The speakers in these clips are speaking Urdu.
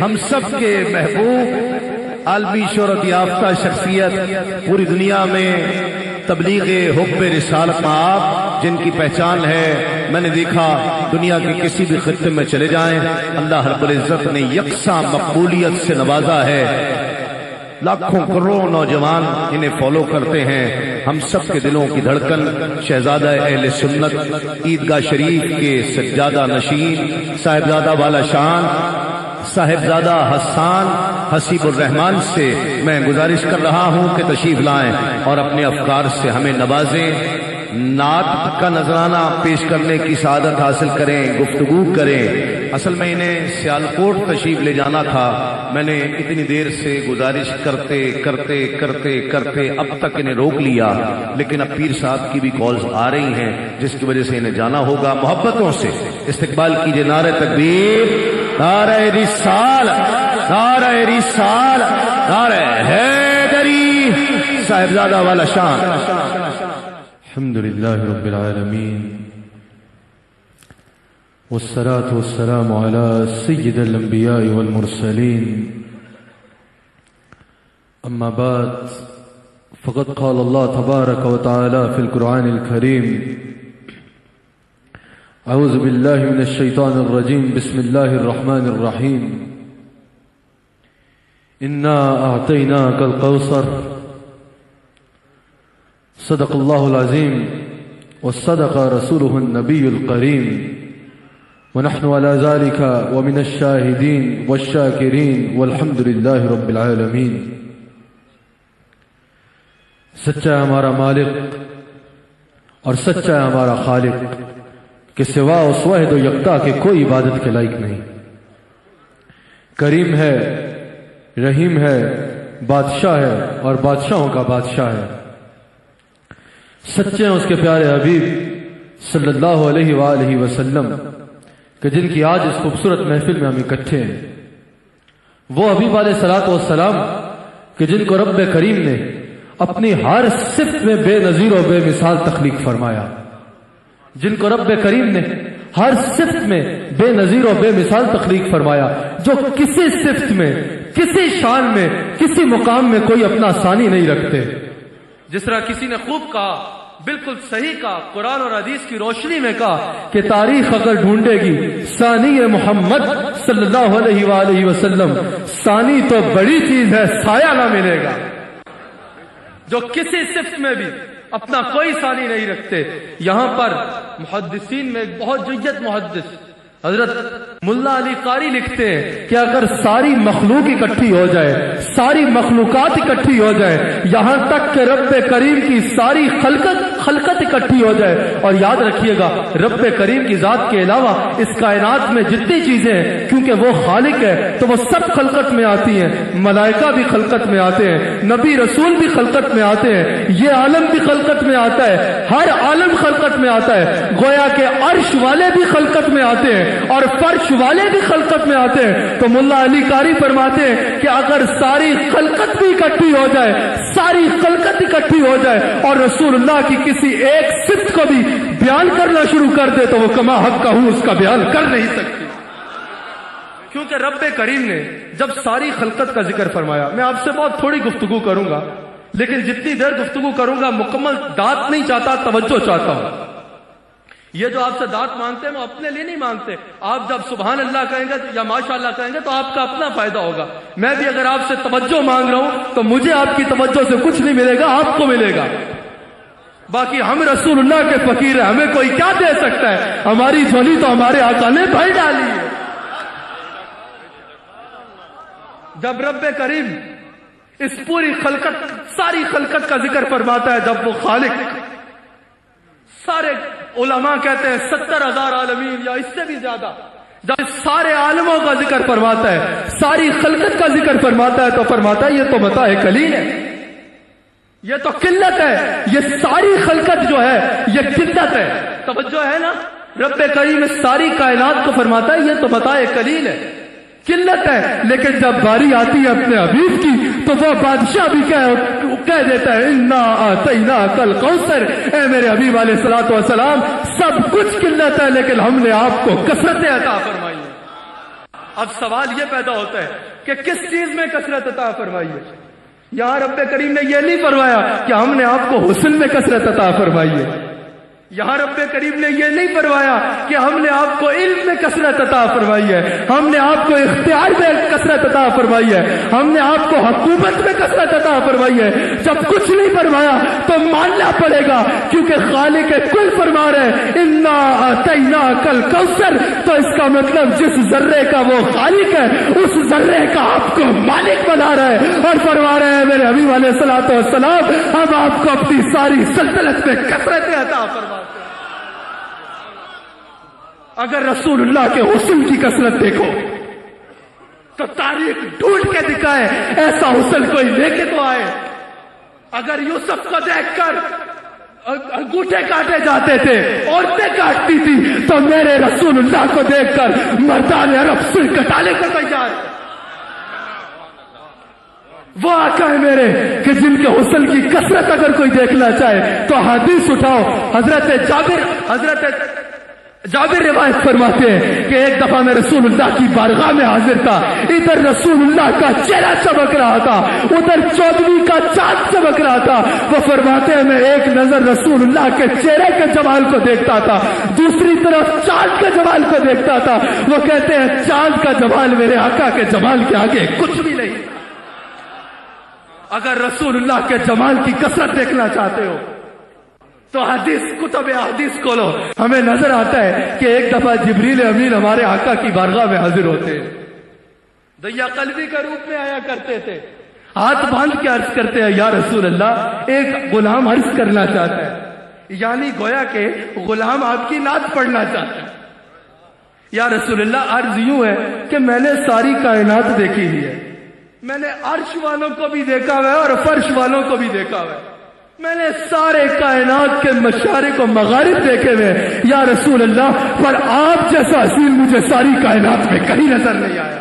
ہم سب کے محبوب عالمی شہرت یافتہ شخصیت پوری دنیا میں تبلیغ حب رسالت آپ جن کی پہچان ہے، میں نے دیکھا دنیا کے کسی بھی خطے میں چلے جائیں اللہ رب العزت نے یکساں مقبولیت سے نوازا ہے۔ لاکھوں کروڑوں نوجوان انہیں فالو کرتے ہیں۔ ہم سب کے دلوں کی دھڑکن شہزادہ اہل سنت عیدگاہ شریف کے سجادہ نشین صاحبزادہ والا شان صاحبزادہ حسان حسیب الرحمان سے میں گزارش کر رہا ہوں کہ تشریف لائیں اور اپنے افکار سے ہمیں نوازیں، نعت کا نذرانہ پیش کرنے کی سعادت حاصل کریں، گفتگو کریں۔ اصل میں انہیں سیالکوٹ تشریف لے جانا تھا، میں نے اتنی دیر سے گزارش کرتے کرتے کرتے کرتے اب تک انہیں روک لیا، لیکن اب پیر صاحب کی بھی کالز آ رہی ہیں جس کی وجہ سے انہیں جانا ہوگا۔ محبتوں سے استقبال کیجئے، نعرہ تکبیر، نعرہ رسالت، نعرہ رسالت، نعرہ حیدری، صاحبزادہ والا شان۔ الحمدللہ رب العالمین والصلاة والسلام على سید الانبیاء والمرسلین، اما بعد فقد قال اللہ تبارک وتعالی فی القرآن الکریم اعوذ باللہ من الشیطان الرجیم بسم اللہ الرحمن الرحیم انا اعطیناک الکوثر صدق اللہ العظیم وصدق رسولہ النبی الکریم ونحن على ذلك ومن الشاہدین والشاکرین والحمد للہ رب العالمین۔ سچا ہے ہمارا مالک اور سچا ہے ہمارا خالق کہ سوا اس واحد و یکتا کے کوئی عبادت کے لائق نہیں۔ کریم ہے، رحیم ہے، بادشاہ ہے اور بادشاہوں کا بادشاہ ہے۔ سچے ہیں اس کے پیارے حبیب صلی اللہ علیہ وآلہ وسلم کہ جن کی آج اس خوبصورت محفل میں ہم اکٹھے ہیں، وہ حبیب علیہ الصلوۃ والسلام کہ جن کو رب کریم نے اپنی ہر صفت میں بے نظیر و بے مثال تخلیق فرمایا، جن کو رب کریم نے ہر صفت میں بے نظیر و بے مثال تخلیق فرمایا، جو کسی صفت میں، کسی شان میں، کسی مقام میں کوئی اپنا ثانی نہیں رکھتے۔ جس طرح کسی نے خوب کہا، بالکل صحیح کہا، قرآن اور حدیث کی روشنی میں کہا کہ تاریخ اگر ڈھونڈے گی ثانی محمد صلی اللہ علیہ وآلہ وسلم، ثانی تو بڑی چیز ہے، سایہ نہ ملے گا۔ جو کسی صفت میں بھی اپنا کوئی ثانی نہیں رکھتے۔ یہاں پر محدثین میں ایک بہت جید محدث حضرت ملا علی قاری لکھتے ہیں کہ اگر ساری مخلوق اکٹھی ہو جائے، ساری مخلوقات اکٹھی ہو جائے، یہاں تک کہ رب کریم کی ساری خلقت اکٹھی ہو جائے، اور یاد رکھیے گا رب کریم کی ذات کے علاوہ اس کائنات میں جتنی چیزیں ہیں، کیونکہ وہ خالق ہے تو وہ سب خلقت میں آتی ہیں۔ ملائکہ بھی خلقت میں آتے ہیں، نبی رسول بھی خلقت میں آتے ہیں، یہ عالم بھی خلقت میں آتا ہے، ہر عالم خلقت میں آتا ہے، گویا کہ عرش والے بھی خلقت میں آتے ہیں اور فرش والے بھی خلقت میں آتے ہیں۔ تو ملا علی قاری فرماتے ہیں کہ اگر ساری خلقت بھی اکٹھی ہو جائے، ساری خلقت اکٹھی ہو جائے اور رسول اللہ کی کسی ایک صفت کو بھی بیان کرنا شروع کر دے تو وہ کما حق کا ہوں اس کا بیان کر نہیں سکتی، کیونکہ رب کریم نے جب ساری خلقت کا ذکر فرمایا۔ میں آپ سے بہت تھوڑی گفتگو کروں گا، لیکن جتنی دیر گفتگو کروں گا مکمل داد نہیں چاہتا، توجہ چاہتا ہوں۔ یہ جو آپ سے دعوت مانگتے ہیں وہ اپنے لیے نہیں مانگتے، آپ جب سبحان اللہ کہیں گے یا ماشاء اللہ کہیں گے تو آپ کا اپنا فائدہ ہوگا۔ میں بھی اگر آپ سے توجہ مانگ رہا ہوں تو مجھے آپ کی توجہ سے کچھ نہیں ملے گا، آپ کو ملے گا۔ باقی ہم رسول اللہ کے فقیر ہیں، ہمیں کوئی کیا دے سکتا ہے؟ ہماری جھولی تو ہمارے آقا نے بھر ڈالی ہے۔ جب رب کریم اس پوری خلقت، ساری خلقت کا ذکر فرماتا ہے، جب وہ خالق، سارے علماء کہتے ہیں 70,000 عالمین یا اس سے بھی زیادہ، جب سارے عالموں کا ذکر فرماتا ہے، ساری خلقت کا ذکر فرماتا ہے، تو فرماتا ہے یہ تو متاع قلیل ہے، یہ تو قلت ہے، یہ ساری خلقت جو ہے یہ قلت ہے۔ توجہ ہے نا، رب کریم اس ساری کائنات کو فرماتا ہے یہ تو متاع قلیل ہے، قلت ہے، لیکن جب باری آتی ہے اپنے حبیب کی تو وہ بادشاہ بھی کہہ دیتا ہے انا اعطیناک الکوثر، اے میرے حبیب علیہ الصلوۃ والسلام، سب کچھ قلت ہے لیکن ہم نے آپ کو کثرت عطا فرمائی ہے۔ اب سوال یہ پیدا ہوتا ہے کہ کس چیز میں کثرت عطا فرمائی ہے؟ یہاں رب کریم نے یہ نہیں فرمایا کہ ہم نے آپ کو حسن میں کثرت عطا فرمائی ہے. یہاں رب کریم نے یہ نہیں فرمایا کہ ہم نے آپ کو علم میں کثرت عطا فرمائی ہے، ہم نے آپ کو اختیار میں کثرت عطا فرمائی ہے، ہم نے آپ کو حکومت میں کثرت عطا فرمائی ہے. جب کچھ نہیں فرمایا تو ماننا پڑے گا، کیونکہ خالق کل فرما رہے انا اعطیناک الکوثر، تو اس کا مطلب جس ذرے کا وہ خالق ہے اس ذرے کا آپ کو مالک بنا رہا ہے، اور فرما رہے ہیں میرے حبیب علیہ الصلوۃ والسلام ہم آپ کو اپنی ساری سلطنت میں کثرت عطا فرما. اگر رسول اللہ کے حسن کی کثرت دیکھو تو تاریخ ڈھونڈ کے دکھائے ایسا حسن کوئی لے کے تو آئے. اگر یوسف کو دیکھ کر انگوٹھے کاٹے جاتے تھے، عورتیں کاٹتی تھی، تو میرے رسول اللہ کو دیکھ کر مردان عرب سر کٹانے کو تیار. وہ آقا ہے میرے کہ جن کے حسن کی کثرت اگر کوئی دیکھنا چاہے تو حدیث اٹھاؤ. حضرت جابر روایت فرماتے ہیں کہ ایک دفعہ میں رسول اللہ کی بارگاہ میں حاضر تھا. ادھر رسول اللہ کا چہرہ چمک رہا تھا، ادھر 14ویں کا چاند چمک رہا تھا. وہ فرماتے ہیں میں ایک نظر رسول اللہ کے چہرے کے جمال کو دیکھتا تھا، دوسری طرف چاند کے جمال کو دیکھتا تھا. وہ کہتے ہیں چاند کا جمال میرے آقا کے جمال کے آگے کچھ بھی نہیں. اگر رسول اللہ کے جمال کی کثرت دیکھنا چاہتے ہو تو حدیث کتب حدیث کھولو. ہمیں نظر آتا ہے کہ ایک دفعہ جبریل امین ہمارے آقا کی بارگاہ میں حاضر ہوتے ہیں، دیا قلبی کے روپ میں آیا کرتے تھے، ہاتھ باندھ کے عرض کرتے ہیں یا رسول اللہ ایک غلام عرض کرنا چاہتا ہے، یعنی گویا کہ غلام آپ کی نعت پڑھنا چاہتا ہے. یا رسول اللہ عرض یوں ہے کہ میں نے ساری کائنات دیکھی ہوئی ہے، میں نے عرش والوں کو بھی دیکھا ہوا ہے اور فرش والوں کو بھی دیکھا ہوا ہے، میں نے سارے کائنات کے مشارق و مغارب دیکھے ہوئے. یا رسول اللہ پر آپ جیسا حسین مجھے ساری کائنات میں کہیں نظر نہیں آیا.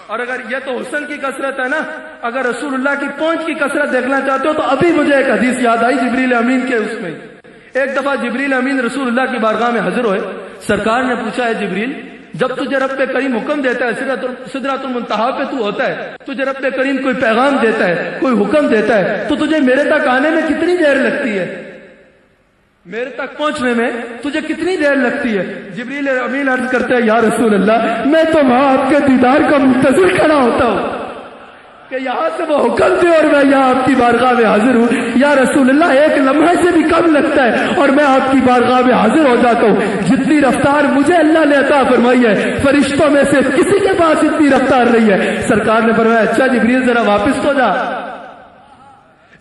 اور اگر یہ تو حسن کی کثرت ہے نا، اگر رسول اللہ کی پہنچ کی کثرت دیکھنا چاہتے ہو تو ابھی مجھے ایک حدیث یاد آئی جبریل امین کے اس میں. ایک دفعہ جبریل امین رسول اللہ کی بارگاہ میں حاضر ہوئے. سرکار نے پوچھا ہے جبریل جب تجھے رب کریم حکم دیتا ہے سدرۃ المنتہا پہ تو ہوتا ہے، تجھے رب کریم کوئی پیغام دیتا ہے کوئی حکم دیتا ہے تو تجھے میرے تک آنے میں کتنی دیر لگتی ہے؟ میرے تک پہنچنے میں تجھے کتنی دیر لگتی ہے؟ جبریل امین عرض کرتے ہیں یا رسول اللہ میں تو وہاں آپ کے دیدار کا منتظر کھڑا ہوتا ہوں کہ یہاں سے وہ حکم دے اور میں یہاں آپ کی بارگاہ میں حاضر ہوں. یا رسول اللہ ایک لمحے سے بھی کم لگتا ہے اور میں آپ کی بارگاہ میں حاضر ہو جاتا ہوں. جتنی رفتار مجھے اللہ نے عطا فرمائی ہے فرشتوں میں سے کسی کے پاس اتنی رفتار نہیں ہے. سرکار نے فرمایا اچھا جبریل ذرا واپس تو جا.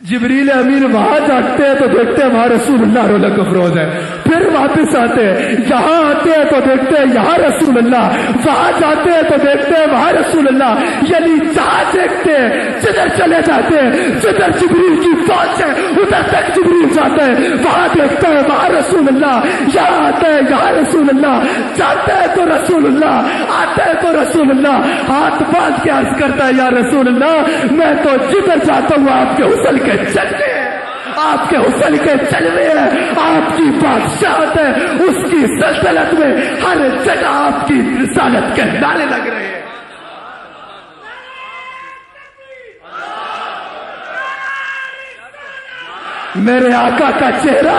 جبریل امین وہاں جاتے ہیں تو دیکھتے ہیں وہاں رسول اللہ رولک افروز ہے. پھر واپس آتے ہیں، یہاں آتے ہیں تو دیکھتے ہیں یہاں رسول اللہ، وہاں جاتے ہیں تو دیکھتے ہیں وہاں رسول اللہ. یعنی جہاں دیکھتے ہیں جدھر چلے جاتے ہیں، جدھر جبریل کی فوج ہے ادھر تک جبریل جاتا ہے. وہاں دیکھتا ہے وہاں رسول اللہ، یہاں آتا ہے یہاں رسول اللہ، جاتا ہے تو رسول اللہ، آتا ہے تو رسول اللہ. ہاتھ باندھ کے عرض کرتا ہے یا رسول اللہ میں تو جدھر جاتا ہوں آپ کے حسن کے چلتے ہیں، آپ کے حسن کے چلوے ہیں، آپ کی بادشاہت ہے، اس کی سلطنت میں ہر جگہ آپ کی رسالت کے نعرے لگ رہے ہیں. میرے آقا کا چہرہ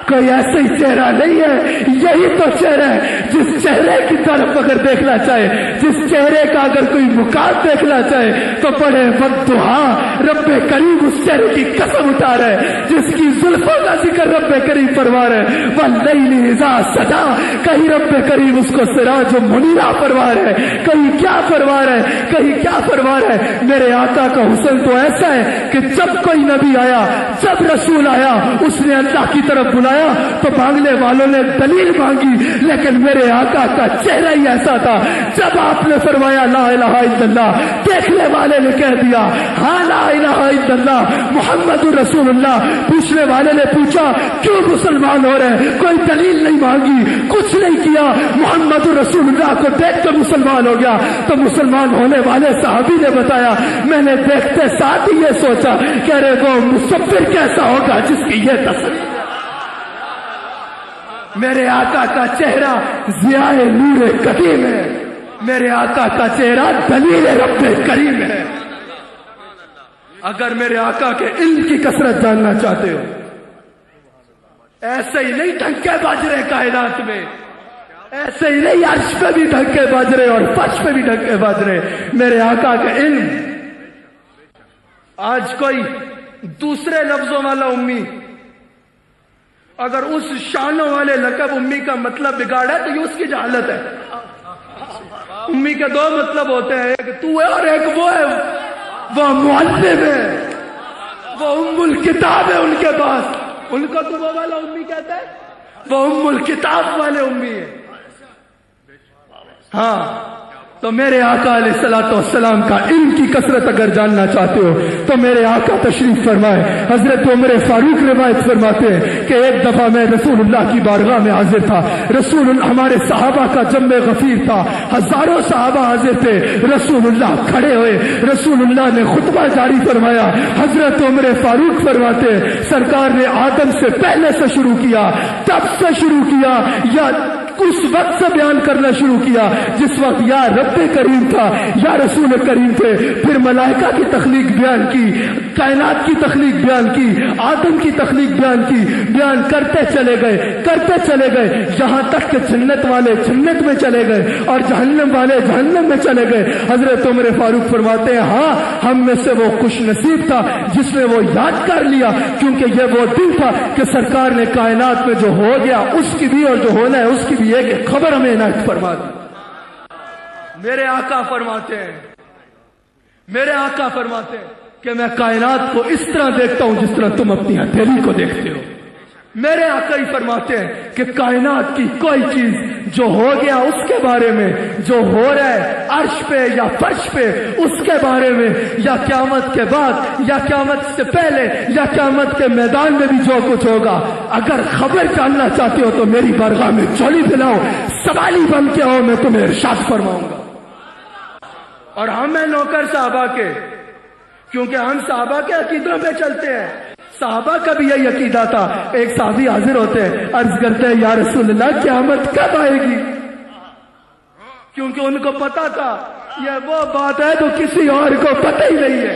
کوئی ایسا ہی چہرہ نہیں ہے، یہی تو چہرہ ہے جس چہرے کی طرف اگر دیکھنا چاہے، جس چہرے کا اگر کوئی مقام دیکھنا چاہے تو پڑھے وَالضُّحَىٰ. رب کریم اس چہرے کی قسم اٹھا رہے ہیں جس کی زلفوں کا ذکر رب کریم فرما رہے ہیں. وَاللَّيْلِ إِذَا سَجَىٰ کہیں رب کریم اس کو سراج منیرہ فرما رہے ہیں، کہیں کیا فرما رہے ہیں، کہیں کیا فرما رہے ہیں. میرے آقا کا حسن تو ایسا ہے کہ جب کوئی نبی آیا، جب رسول آیا، اس نے اللہ کی طرف بلایا تو مانگنے والوں نے دلیل مانگی، لیکن میرے آقا کا چہرہ ہی ایسا تھا. جب آپ نے فرمایا لا الہ الا اللہ، دیکھنے والے نے کہہ دیا ہاں لا الہ الا اللہ محمد رسول اللہ. پوچھنے والے نے پوچھا کیوں مسلمان ہو رہے ہیں؟ کوئی دلیل نہیں مانگی، کچھ نہیں کیا، محمد رسول اللہ کو دیکھ کر مسلمان ہو گیا. تو مسلمان ہونے والے صحابی نے بتایا میں نے دیکھتے ساتھ ہی یہ سوچا کہ ارے وہ مصور کیسا ہوگا جس کی یہ تصویر. میرے آقا کا چہرہ ضیاء نور قدیم ہے. میرے آقا کا چہرہ دلیل رب کریم ہے. اگر میرے آقا کے علم کی کثرت جاننا چاہتے ہو، ایسے ہی نہیں ڈھنکے بج رہے کائنات میں، ایسے ہی نہیں عرش پہ بھی ڈھنکے بج رہے اور فرش پہ بھی ڈھنکے بج رہے، میرے آقا کا علم. آج کوئی دوسرے لفظوں والا امی اگر اس شانوں والے لقب امی کا مطلب بگاڑا تو یہ اس کی جہالت ہے. امی کے دو مطلب ہوتے ہیں، ایک تو ہے اور ایک وہ ہے. وہ معلم ہے، وہ ام الکتاب ہے ان کے پاس. ان کو تو وہ والا امی کہتا ہے، وہ ام الکتاب والے امی ہے. ہاں تو میرے آقا علیہ الصلوۃ والسلام کا علم کی کثرت اگر جاننا چاہتے ہو تو میرے آقا تشریف فرمائے. حضرت عمر فاروق روایت فرماتے ہیں کہ ایک دفعہ میں رسول اللہ کی بارگاہ میں حاضر تھا. ہمارے صحابہ کا جمع غفیر تھا، ہزاروں صحابہ حاضر تھے. رسول اللہ کھڑے ہوئے، رسول اللہ نے خطبہ جاری فرمایا. حضرت عمر فاروق فرماتے ہیں سرکار نے آدم سے پہلے سے شروع کیا، تب سے شروع کیا یا اس وقت سے بیان کرنا شروع کیا جس وقت یا رب کریم تھا یا رسول کریم تھے. پھر ملائکہ کی تخلیق بیان کی، کائنات کی تخلیق بیان کی، آدم کی تخلیق بیان کی. بیان کرتے چلے گئے یہاں تک کہ جنت والے جنت میں چلے گئے اور جہنم والے جہنم میں چلے گئے. حضرت عمر فاروق فرماتے ہیں ہاں ہم میں سے وہ خوش نصیب تھا جس نے وہ یاد کر لیا، کیونکہ یہ وہ دن تھا کہ سرکار نے کائنات میں جو ہو گیا اس کی بھی اور جو ہونا ہے اس کی بھی ایک خبر ہمیں عنایت فرما دی. میرے آقا فرماتے ہیں کہ میں کائنات کو اس طرح دیکھتا ہوں جس طرح تم اپنی ہتھیلی کو دیکھتے ہو. میرے آقا ہی فرماتے ہیں کہ کائنات کی کوئی چیز جو ہو گیا اس کے بارے میں، جو ہو رہا ہے عرش پہ یا فرش پہ اس کے بارے میں، یا قیامت کے بعد یا قیامت سے پہلے یا قیامت کے میدان میں بھی جو کچھ ہوگا، اگر خبر جاننا چاہتے ہو تو میری بارگاہ میں چولی پھیلاؤ، سوالی بن کے آؤ، میں تمہیں ارشاد فرماؤں گا. اور ہم ہیں نوکر صحابہ کے، کیونکہ ہم صحابہ کے عقیدوں پہ چلتے ہیں. صحابہ کا بھی یہی عقیدہ تھا. ایک صحابی حاضر ہوتے ہیں، عرض کرتے ہیں یا رسول اللہ قیامت کب آئے گی؟ کیونکہ ان کو پتا تھا یہ وہ بات ہے جو کسی اور کو پتہ ہی نہیں ہے.